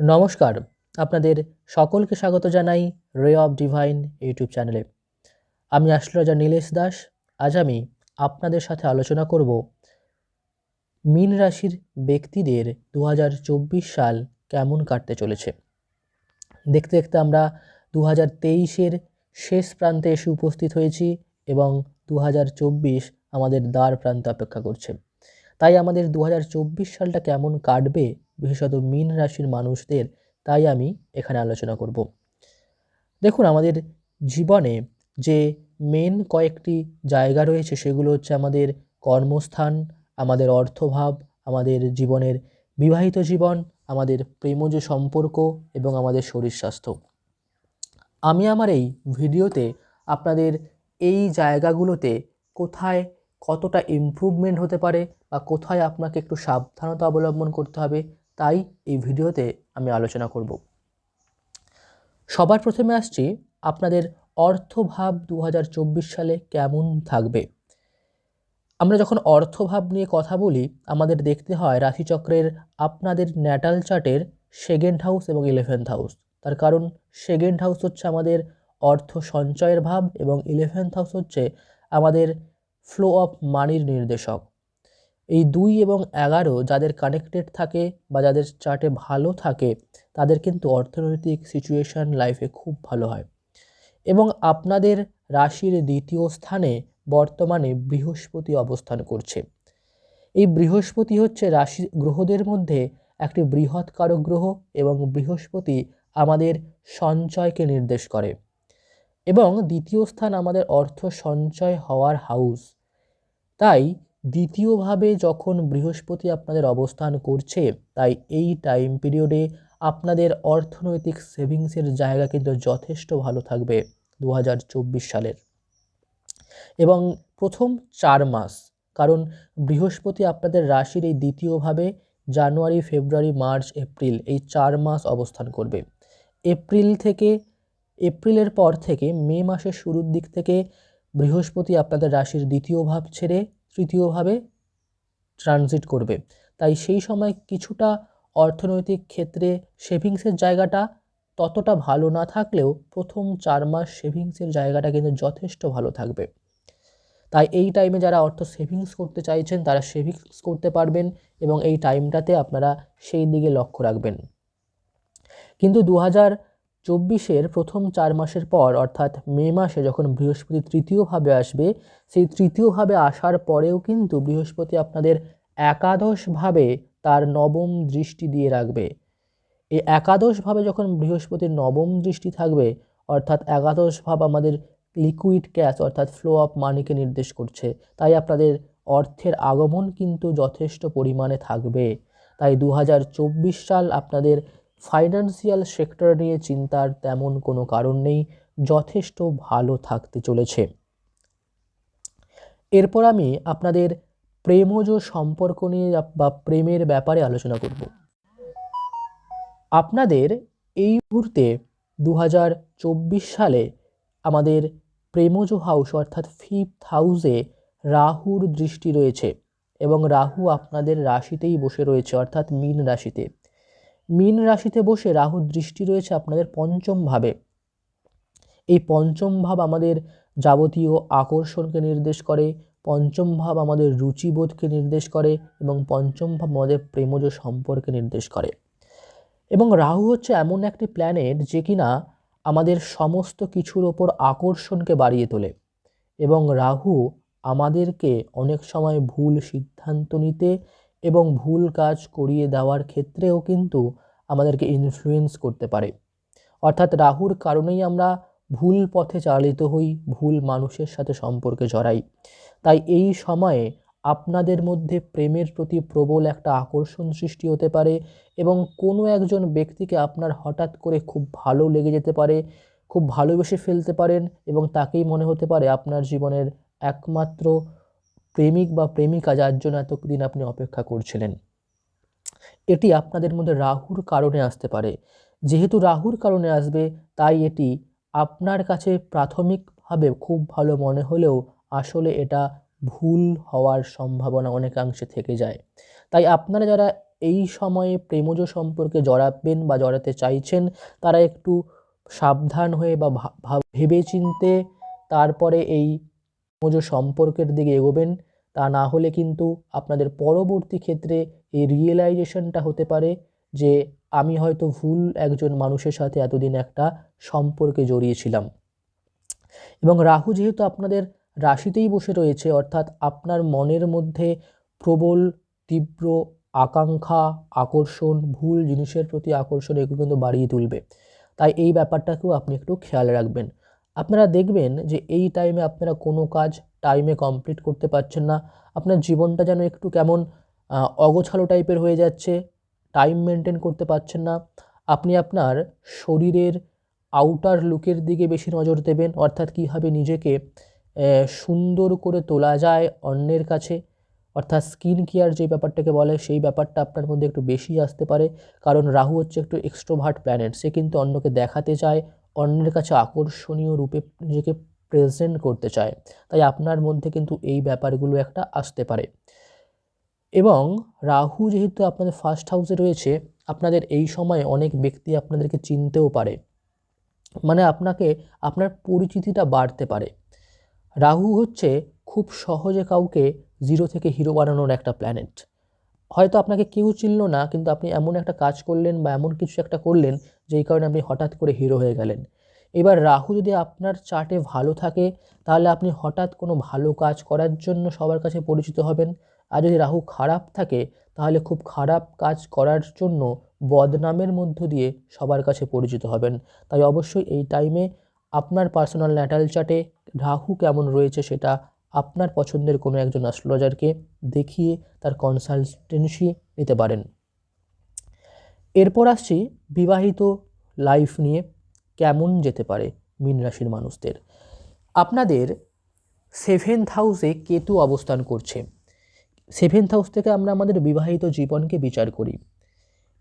নমস্কার, আপনাদের সকলকে স্বাগত জানাই রে অফ ডিভাইন ইউটিউব চ্যানেলে। আমি অ্যাস্ট্রোলজার নীলেশ দাস। আজ আমি আপনাদের সাথে আলোচনা করব মীন রাশির ব্যক্তিদের 2024 সাল কেমন কাটতে চলেছে। দেখতে দেখতে আমরা 2023-এর শেষ প্রান্তে এসে উপস্থিত হয়েছি এবং 2024 আমাদের দ্বার প্রান্তে অপেক্ষা করছে। তাই আমাদের 2024 সালটা কেমন কাটবে, বিশেষত মীন রাশির মানুষদের, তাই আমি এখানে আলোচনা করব। দেখুন, আমাদের জীবনে যে মেন কয়েকটি জায়গা রয়েছে সেগুলো হচ্ছে আমাদের কর্মস্থান, আমাদের অর্থভাব, আমাদের জীবনের বিবাহিত জীবন, আমাদের প্রেমজ সম্পর্ক এবং আমাদের শরীর স্বাস্থ্য। আমি আমার এই ভিডিওতে আপনাদের এই জায়গাগুলোতে কোথায় কতটা ইমপ্রুভমেন্ট হতে পারে বা কোথায় আপনাকে একটু সাবধানতা অবলম্বন করতে হবে, তাই এই ভিডিওতে আমি আলোচনা করব। সবার প্রথমে আসছি আপনাদের অর্থভাব 2024 সালে কেমন থাকবে। আমরা যখন অর্থভাব নিয়ে কথা বলি, আমাদের দেখতে হয় রাশিচক্রের আপনাদের ন্যাটাল চার্টের সেকেন্ড হাউস এবং 11th হাউস। তার কারণ সেকেন্ড হাউস হচ্ছে আমাদের অর্থ সঞ্চয়ের ভাব এবং 11th হাউস হচ্ছে আমাদের ফ্লো অফ মানির নির্দেশক। এই 2 এবং 11 যাদের কানেক্টেড থাকে বা যাদের চার্টে ভালো থাকে, তাদের কিন্তু অর্থনৈতিক সিচুয়েশন লাইফে খুব ভালো হয়। এবং আপনাদের রাশির দ্বিতীয় স্থানে বর্তমানে বৃহস্পতি অবস্থান করছে। এই বৃহস্পতি হচ্ছে রাশি গ্রহদের মধ্যে একটি বৃহৎ কারক গ্রহ এবং বৃহস্পতি আমাদের সঞ্চয়কে নির্দেশ করে এবং দ্বিতীয় স্থান আমাদের অর্থ সঞ্চয় হওয়ার হাউস। তাই দ্বিতীয়ভাবে যখন বৃহস্পতি আপনাদের অবস্থান করছে, তাই এই টাইম পিরিয়ডে আপনাদের অর্থনৈতিক সেভিংসের জায়গা কিন্তু যথেষ্ট ভালো থাকবে 2024 সালের এবং প্রথম 4 মাস। কারণ বৃহস্পতি আপনাদের রাশির এই দ্বিতীয়ভাবে জানুয়ারি, ফেব্রুয়ারি, মার্চ, এপ্রিল এই 4 মাস অবস্থান করবে। এপ্রিলের পর থেকে মে মাসের শুরুর দিক থেকে বৃহস্পতি আপনাদের রাশির দ্বিতীয় ভাব ছেড়ে তৃতীয় ভাবে ট্রানজিট করবে। তাই সেই সময় কিছুটা অর্থনৈতিক ক্ষেত্রে সেভিংসের জায়গাটা ততটা ভালো না থাকলেও প্রথম 4 মাস সেভিংসের জায়গাটা কিন্তু যথেষ্ট ভালো থাকবে। তাই এই টাইমে যারা অর্থ সেভিংস করতে চাইছেন তারা সেভিংস করতে পারবেন এবং এই টাইমটাতে আপনারা সেই দিকে লক্ষ্য রাখবেন। কিন্তু 2024-এর প্রথম 4 মাসের পর অর্থাৎ মে মাসে যখন বৃহস্পতি তৃতীয়ভাবে আসবে, সেই তৃতীয়ভাবে আসার পরেও কিন্তু বৃহস্পতি আপনাদের একাদশভাবে তার নবম দৃষ্টি দিয়ে রাখবে। এই একাদশভাবে যখন বৃহস্পতির নবম দৃষ্টি থাকবে, অর্থাৎ একাদশ ভাব আমাদের লিকুইড ক্যাশ অর্থাৎ ফ্লো অফ মানিকে নির্দেশ করছে। তাই আপনাদের অর্থের আগমন কিন্তু যথেষ্ট পরিমাণে থাকবে। তাই 2024 সাল আপনাদের ফাইন্যান্সিয়াল সেক্টর নিয়ে চিন্তার তেমন কোনো কারণ নেই, যথেষ্ট ভালো থাকতে চলেছে। এরপর আমি আপনাদের প্রেমজ সম্পর্ক নিয়ে বা প্রেমের ব্যাপারে আলোচনা করব। আপনাদের এই মুহূর্তে 2024 সালে আমাদের প্রেমজ হাউস অর্থাৎ 5th হাউসে রাহুর দৃষ্টি রয়েছে এবং রাহু আপনাদের রাশিতেই বসে রয়েছে অর্থাৎ মীন রাশিতে। মীন রাশিতে বসে রাহুর দৃষ্টি রয়েছে আপনাদের পঞ্চম ভাবে। এই পঞ্চম ভাব আমাদের যাবতীয় আকর্ষণকে নির্দেশ করে, পঞ্চম ভাব আমাদের রুচিবোধকে নির্দেশ করে এবং পঞ্চম ভাব আমাদের প্রেমজ সম্পর্কে নির্দেশ করে। এবং রাহু হচ্ছে এমন একটি প্ল্যানেট যে কিনা আমাদের সমস্ত কিছুর ওপর আকর্ষণকে বাড়িয়ে তোলে এবং রাহু আমাদেরকে অনেক সময় ভুল সিদ্ধান্ত নিতে এবং ভুল কাজ করিয়ে দেওয়ার ক্ষেত্রেও কিন্তু আমাদেরকে ইনফ্লুয়েন্স করতে পারে। অর্থাৎ রাহুর কারণেই আমরা ভুল পথে চালিত হই, ভুল মানুষের সাথে সম্পর্কে জড়াই। তাই এই সময়ে আপনাদের মধ্যে প্রেমের প্রতি প্রবল একটা আকর্ষণ সৃষ্টি হতে পারে এবং কোনো একজন ব্যক্তিকে আপনার হঠাৎ করে খুব ভালো লেগে যেতে পারে, খুব ভালোবেসে ফেলতে পারেন এবং তাকেই মনে হতে পারে আপনার জীবনের একমাত্র প্রেমিক বা প্রেমিকা, যার জন্য এতদিন আপনি অপেক্ষা করছিলেন। এটি আপনাদের মধ্যে রাহুর কারণে আসতে পারে। যেহেতু রাহুর কারণে আসবে, তাই এটি আপনার কাছে প্রাথমিকভাবে খুব ভালো মনে হলেও আসলে এটা ভুল হওয়ার সম্ভাবনা অনেকাংশে থেকে যায়। তাই আপনারা যারা এই সময়ে প্রেমজ সম্পর্কে জড়াবেন বা জড়াতে চাইছেন তারা একটু সাবধান হয়ে বা ভেবেচিন্তে তারপরে এই প্রেমজ সম্পর্কের দিকে এগোবেন। তা না হলে কিন্তু আপনাদের পরবর্তী ক্ষেত্রে এই রিয়েলাইজেশনটা হতে পারে যে আমি হয়তো ভুল একজন মানুষের সাথে এতদিন একটা সম্পর্কে জড়িয়েছিলাম। এবং রাহু যেহেতু আপনাদের রাশিতেই বসে রয়েছে, অর্থাৎ আপনার মনের মধ্যে প্রবল তীব্র আকাঙ্ক্ষা, আকর্ষণ, ভুল জিনিসের প্রতি আকর্ষণ এগুলো কিন্তু বাড়িয়ে তুলবে। তাই এই ব্যাপারটাকেও আপনি একটু খেয়াল রাখবেন। আপনারা দেখবেন যে এই টাইমে আপনারা কোনো কাজ টাইমে কমপ্লিট করতে পারছেন না, আপনার জীবনটা যেন একটু কেমন অগোছালো টাইপের হয়ে যাচ্ছে, টাইম মেনটেন করতে পারছেন না। আপনি আপনার শরীরের আউটার লুকের দিকে বেশি নজর দেবেন, অর্থাৎ কীভাবে নিজেকে সুন্দর করে তোলা যায় অন্যের কাছে, অর্থাৎ স্কিন কেয়ার যে ব্যাপারটাকে বলে সেই ব্যাপারটা আপনার মধ্যে একটু বেশি আসতে পারে। কারণ রাহু হচ্ছে একটু এক্সট্রোভার্ট প্ল্যানেট, সে কিন্তু অন্যকে দেখাতে চায়, অন্যের কাছে আকর্ষণীয় রূপে নিজেকে প্রেজেন্ট করতে চায়। তাই আপনার মধ্যে কিন্তু এই ব্যাপারগুলো একটা আসতে পারে। এবং রাহু যেহেতু আপনাদের ফার্স্ট হাউসে রয়েছে, আপনাদের এই সময়ে অনেক ব্যক্তি আপনাদেরকে চিনতেও পারে, মানে আপনাকে আপনার পরিচিতিটা বাড়তে পারে। রাহু হচ্ছে খুব সহজে কাউকে জিরো থেকে হিরো বানানোর একটা প্ল্যানেট। হয়তো আপনাকে কেউ চিনল না, কিন্তু আপনি এমন একটা কাজ করলেন বা এমন কিছু একটা করলেন যেই কারণে আপনি হঠাৎ করে হিরো হয়ে গেলেন। এবার রাহু যদি আপনার চার্টে ভালো থাকে তাহলে আপনি হঠাৎ কোনো ভালো কাজ করার জন্য সবার কাছে পরিচিত হবেন। আর যদি রাহু খারাপ থাকে তাহলে খুব খারাপ কাজ করার জন্য বদনামের মধ্য দিয়ে সবার কাছে পরিচিত হবেন। তাই অবশ্যই এই টাইমে আপনার পার্সোনাল ন্যাটাল চার্টে রাহু কেমন রয়েছে সেটা আপনার পছন্দের কোনো একজন অ্যাস্ট্রোলজারকে দেখিয়ে তার কনসালটেন্সি নিতে পারেন। এরপর আসছি বিবাহিত লাইফ নিয়ে কেমন যেতে পারে মীন রাশির মানুষদের। আপনাদের 7th হাউসে কেতু অবস্থান করছে। 7th হাউস থেকে আমরা আমাদের বিবাহিত জীবনকে বিচার করি,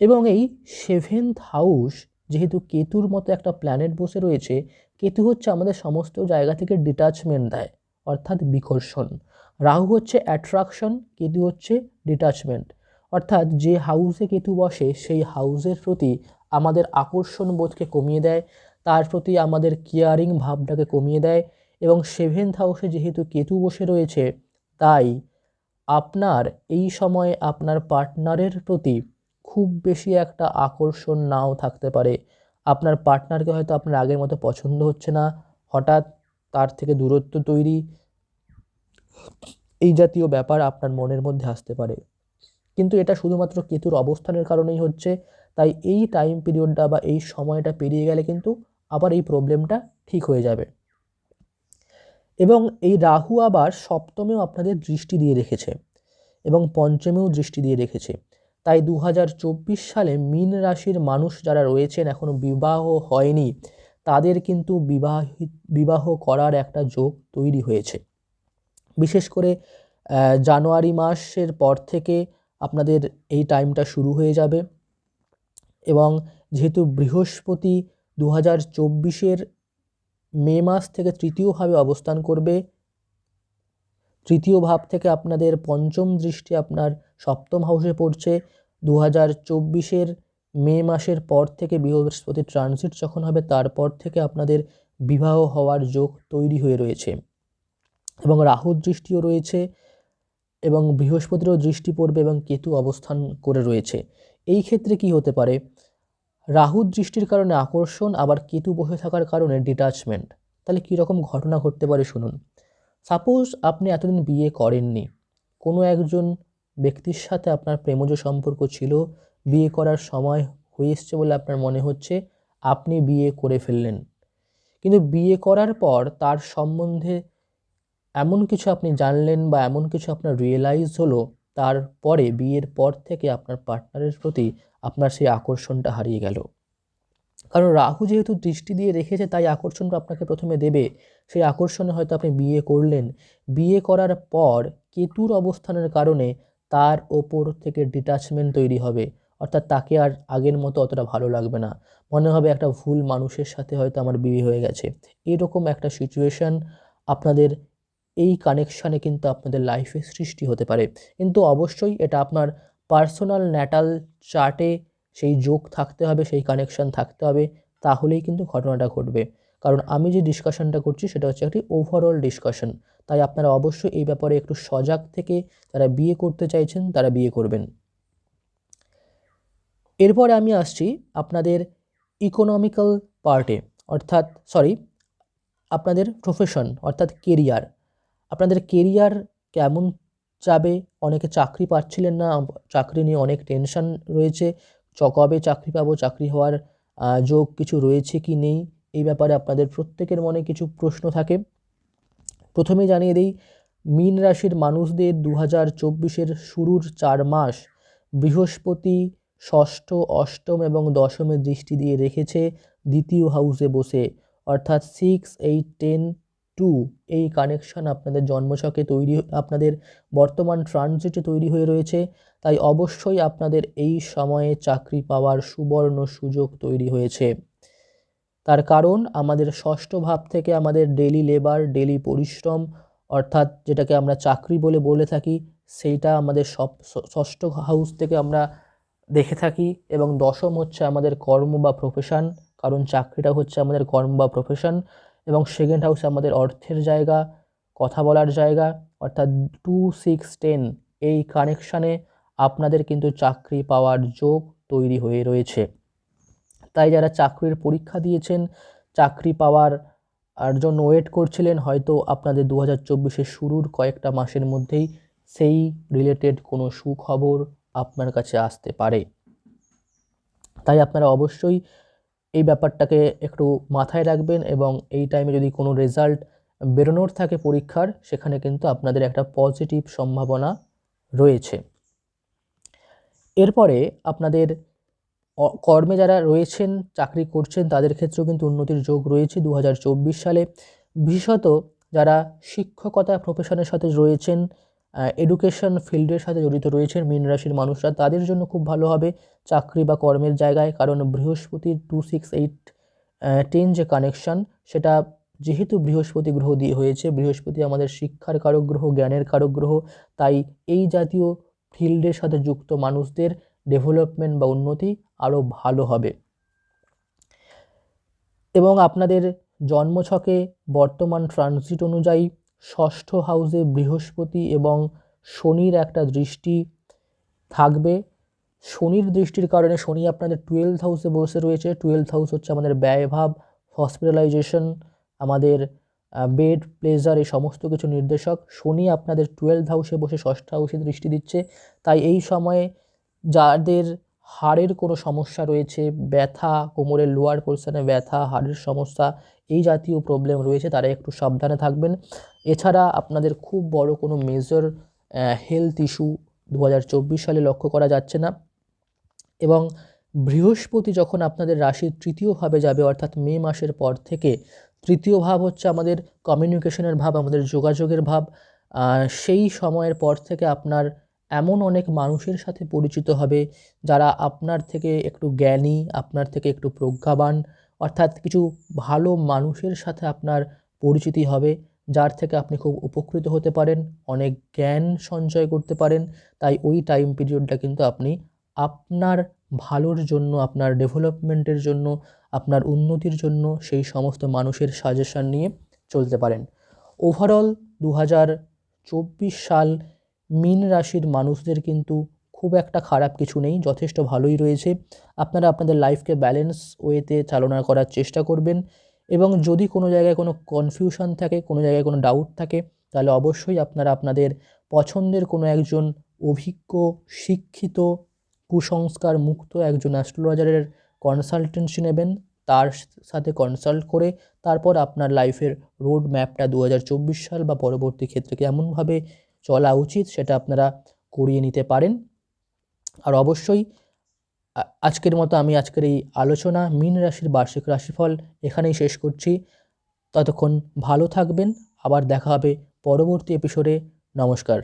এবং এই 7th হাউস যেহেতু কেতুর মতো একটা প্ল্যানেট বসে রয়েছে, কেতু হচ্ছে আমাদের সমস্ত জায়গা থেকে ডিটাচমেন্ট দেয়, অর্থাৎ বিকর্ষণ। রাহু হচ্ছে অ্যাট্রাকশন, কেতু হচ্ছে ডিটাচমেন্ট। অর্থাৎ যে হাউসে কেতু বসে সেই হাউসের প্রতি আমাদের আকর্ষণ বোধকে কমিয়ে দেয়, তার প্রতি আমাদের কেয়ারিং ভাবটাকে কমিয়ে দেয়। এবং 7th হাউসে যেহেতু কেতু বসে রয়েছে, তাই আপনার এই সময়ে আপনার পার্টনারের প্রতি খুব বেশি একটা আকর্ষণ নাও থাকতে পারে। আপনার পার্টনারকে হয়তো আপনার আগের মতো পছন্দ হচ্ছে না, হঠাৎ তার থেকে দূরত্ব তৈরি, এই জাতীয় ব্যাপার আপনার মনের মধ্যে আসতে পারে। কিন্তু এটা শুধুমাত্র কেতুর অবস্থানের কারণেই হচ্ছে। তাই এই টাইম পিরিয়ডটা বা এই সময়টা পেরিয়ে গেলে কিন্তু আবার এই প্রবলেমটা ঠিক হয়ে যাবে। এবং এই রাহু আবার সপ্তমেও আপনাদের দৃষ্টি দিয়ে রেখেছে এবং পঞ্চমেও দৃষ্টি দিয়ে রেখেছে। তাই 2024 সালে মীন রাশির মানুষ যারা রয়েছেন এখনও বিবাহ হয়নি, তাদের কিন্তু বিবাহ করার একটা যোগ তৈরি হয়েছে। বিশেষ করে জানুয়ারি মাসের পর থেকে আপনাদের এই টাইমটা শুরু হয়ে যাবে। এবং যেহেতু বৃহস্পতি 2024-এর মে মাস থেকে তৃতীয়ভাবে অবস্থান করবে, তৃতীয় ভাব থেকে আপনাদের পঞ্চম দৃষ্টি আপনার সপ্তম হাউসে পড়ছে। 2024-এর মে মাসের পর থেকে বৃহস্পতি ট্রানজিট যখন হবে তারপর থেকে আপনাদের বিবাহ হওয়ার যোগ তৈরি হয়ে রয়েছে। এবং রাহুর দৃষ্টিও রয়েছে এবং বৃহস্পতিরও দৃষ্টি পড়বে এবং কেতু অবস্থান করে রয়েছে। এই ক্ষেত্রে কি হতে পারে, রাহুর দৃষ্টির কারণে আকর্ষণ, আবার কেতু বসে থাকার কারণে ডিটাচমেন্ট। তাহলে কীরকম ঘটনা ঘটতে পারে শুনুন। সাপোজ আপনি এতদিন বিয়ে করেননি, কোনো একজন ব্যক্তির সাথে আপনার প্রেমজ সম্পর্ক ছিল, বিয়ে করার সময় হয়ে এসছে বলে আপনার মনে হচ্ছে, আপনি বিয়ে করে ফেললেন। কিন্তু বিয়ে করার পর তার সম্বন্ধে এমন কিছু আপনি জানলেন বা এমন কিছু আপনার রিয়েলাইজ হলো, তারপরে বিয়ের পর থেকে আপনার পার্টনারের প্রতি আপনার সেই আকর্ষণটা হারিয়ে গেল। কারণ রাহু যেহেতু দৃষ্টি দিয়ে রেখেছে তাই আকর্ষণটা আপনাকে প্রথমে দেবে। সেই আকর্ষণে হয়তো আপনি বিয়ে করলেন, বিয়ে করার পর কেতুর অবস্থানের কারণে তার ওপর থেকে ডিটাচমেন্ট তৈরি হবে, অর্থাৎ তাকে আর আগের মতো অতটা ভালো লাগবে না, মনে হবে একটা ভুল মানুষের সাথে হয়তো আমার বিয়ে হয়ে গেছে। এরকম একটা সিচুয়েশান আপনাদের এই কানেকশানে কিন্তু আপনাদের লাইফে সৃষ্টি হতে পারে। কিন্তু অবশ্যই এটা আপনার পার্সোনাল ন্যাটাল চার্টে সেই যোগ থাকতে হবে, সেই কানেকশন থাকতে হবে, তাহলেই কিন্তু ঘটনাটা ঘটবে। কারণ আমি যে ডিসকাশনটা করছি সেটা হচ্ছে একটি ওভারঅল ডিসকাশন, তাই আপনারা অবশ্যই এই ব্যাপারে একটু সজাগ থেকে যারা বিয়ে করতে চাইছেন তারা বিয়ে করবেন। এরপরে আমি আসছি আপনাদের ইকোনমিক্যাল পার্টে, অর্থাৎ আপনাদের প্রফেশন অর্থাৎ কেরিয়ার। আপনাদের কেরিয়ার কেমন যাবে? অনেকে চাকরি পাচ্ছিলেন না, চাকরি নিয়ে অনেক টেনশন রয়েছে, কবে চাকরি পাবো, চাকরি হওয়ার যোগ কিছু রয়েছে কি নেই, এই ব্যাপারে আপনাদের প্রত্যেকের মনে কিছু প্রশ্ন থাকে। প্রথমেই জানিয়ে দিই, মীন রাশির মানুষদের 2024-এর শুরুর 4 মাস বৃহস্পতি ষষ্ঠ, অষ্টম এবং দশমে দৃষ্টি দিয়ে রেখেছে দ্বিতীয় হাউসে বসে, অর্থাৎ 6, 8, 10, 2 এই কানেকশন আপনাদের জন্মছকে তৈরি, আপনাদের বর্তমান ট্রানজিটে তৈরি হয়ে রয়েছে। তাই অবশ্যই আপনাদের এই সময়ে চাকরি পাওয়ার সুবর্ণ সুযোগ তৈরি হয়েছে। তার কারণ আমাদের ষষ্ঠ ভাব থেকে আমাদের ডেলি লেবার, ডেলি পরিশ্রম, অর্থাৎ যেটাকে আমরা চাকরি বলে থাকি, সেইটা আমাদের ষষ্ঠ হাউস থেকে আমরা দেখে থাকি। এবং দশম হচ্ছে আমাদের কর্ম বা প্রফেশন, কারণ চাকরিটা হচ্ছে আমাদের কর্ম বা প্রফেশন। এবং সেকেন্ড হাউস আমাদের অর্থের জায়গা, কথা বলার জায়গা, অর্থাৎ 2, 6, 10 এই কানেকশানে আপনাদের কিন্তু চাকরি পাওয়ার যোগ তৈরি হয়ে রয়েছে। তাই যারা চাকরির পরীক্ষা দিয়েছেন, চাকরি পাওয়ার জন্য ওয়েট করছিলেন, হয়তো আপনাদের 2024-এর শুরুর কয়েকটা মাসের মধ্যেই সেই রিলেটেড কোনো সুখবর আপনার কাছে আসতে পারে। তাই আপনারা অবশ্যই এই ব্যাপারটাকে একটু মাথায় রাখবেন, এবং এই টাইমে যদি কোনো রেজাল্ট বেরোনোর থাকে পরীক্ষার, সেখানে কিন্তু আপনাদের একটা পজিটিভ সম্ভাবনা রয়েছে। এরপরে আপনাদের কর্মে যারা রয়েছেন, চাকরি করছেন, তাদের ক্ষেত্রেও কিন্তু উন্নতির যোগ রয়েছে 2024 সালে। বিশেষত যারা শিক্ষকতা প্রফেশনের সাথে রয়েছেন, এডুকেশন ফিল্ডের সাথে জড়িত রয়েছেন মীন রাশির মানুষরা, তাদের জন্য খুব ভালো হবে চাকরি বা কর্মের জায়গায়। কারণ বৃহস্পতির 2, 6, 8, 10 যে কানেকশন, সেটা যেহেতু বৃহস্পতি গ্রহ দিয়ে হয়েছে, বৃহস্পতি আমাদের শিক্ষার কারক গ্রহ, জ্ঞানের কারক গ্রহ, তাই এই জাতীয় ফিল্ডের সাথে যুক্ত মানুষদের ডেভেলপমেন্ট বা উন্নতি আরও ভালো হবে। এবং আপনাদের জন্মছকে বর্তমান ট্রানজিট অনুযায়ী ষষ্ঠ হাউসে বৃহস্পতি এবং শনির একটা দৃষ্টি থাকবে। শনির দৃষ্টির কারণে শনি আপনাদের 12th হাউসে বসে রয়েছে। 12th হাউস হচ্ছে আমাদের ব্যয়ভাব, হসপিটালাইজেশন, আমাদের বেড, প্লেজার, এই সমস্ত কিছু নির্দেশক। শনি আপনাদের 12th হাউসে বসে ষষ্ঠ হাউসে দৃষ্টি দিচ্ছে। তাই এই সময়ে যাদের হাড়ের কোনো সমস্যা রয়েছে, ব্যথা, কোমরের লোয়ার পোর্শনে ব্যথা, হাড়ের সমস্যা, এই জাতীয় প্রবলেম রয়েছে, তারা একটু সাবধানে থাকবেন। এছাড়া আপনাদের খুব বড় কোনো মেজর হেলথ ইস্যু 2024 সালে লক্ষ্য করা যাচ্ছে না। এবং বৃহস্পতি যখন আপনাদের রাশির তৃতীয় ভাবে যাবে, অর্থাৎ মে মাসের পর থেকে, তৃতীয় ভাব হচ্ছে আমাদের কমিউনিকেশনের ভাব, আমাদের যোগাযোগের ভাব। সেই সময়ের পর থেকে আপনার এমন অনেক মানুষের সাথে পরিচিত হবে যারা আপনার থেকে একটু জ্ঞানী, আপনার থেকে একটু প্রজ্ঞাবান, অর্থাৎ কিছু ভালো মানুষের সাথে আপনার পরিচিতি হবে, যার থেকে আপনি খুব উপকৃত হতে পারেন, অনেক জ্ঞান সঞ্চয় করতে পারেন। তাই ওই টাইম পিরিয়ডটা কিন্তু আপনি আপনার ভালোর জন্য, আপনার ডেভেলপমেন্টের জন্য, আপনার উন্নতির জন্য সেই সমস্ত মানুষের সাজেশন নিয়ে চলতে পারেন। ওভারঅল 2024 সাল মীন রাশির মানুষদের কিন্তু খুব একটা খারাপ কিছু নেই, যথেষ্ট ভালোই রয়েছে। আপনারা আপনাদের লাইফকে ব্যালেন্স ওয়েতে চালনা করার চেষ্টা করবেন, এবং যদি কোনো জায়গায় কোনো কনফিউশন থাকে, কোনো জায়গায় কোনো ডাউট থাকে, তাহলে অবশ্যই আপনারা আপনাদের পছন্দের কোনো একজন অভিজ্ঞ, শিক্ষিত, কুসংস্কার মুক্ত একজন অ্যাস্ট্রোলজারের কনসালটেন্সি নেবেন। তার সাথে কনসাল্ট করে তারপর আপনার লাইফের রোড ম্যাপটা 2024 সাল বা পরবর্তী ক্ষেত্রে কেমনভাবে চলা উচিত সেটা আপনারা করিয়ে নিতে পারেন। আর অবশ্যই আজকের মতো আমি আজকের এই আলোচনা মীন রাশির বার্ষিক রাশিফল এখানেই শেষ করছি। ততক্ষণ ভালো থাকবেন, আবার দেখা হবে পরবর্তী এপিসোডে। নমস্কার।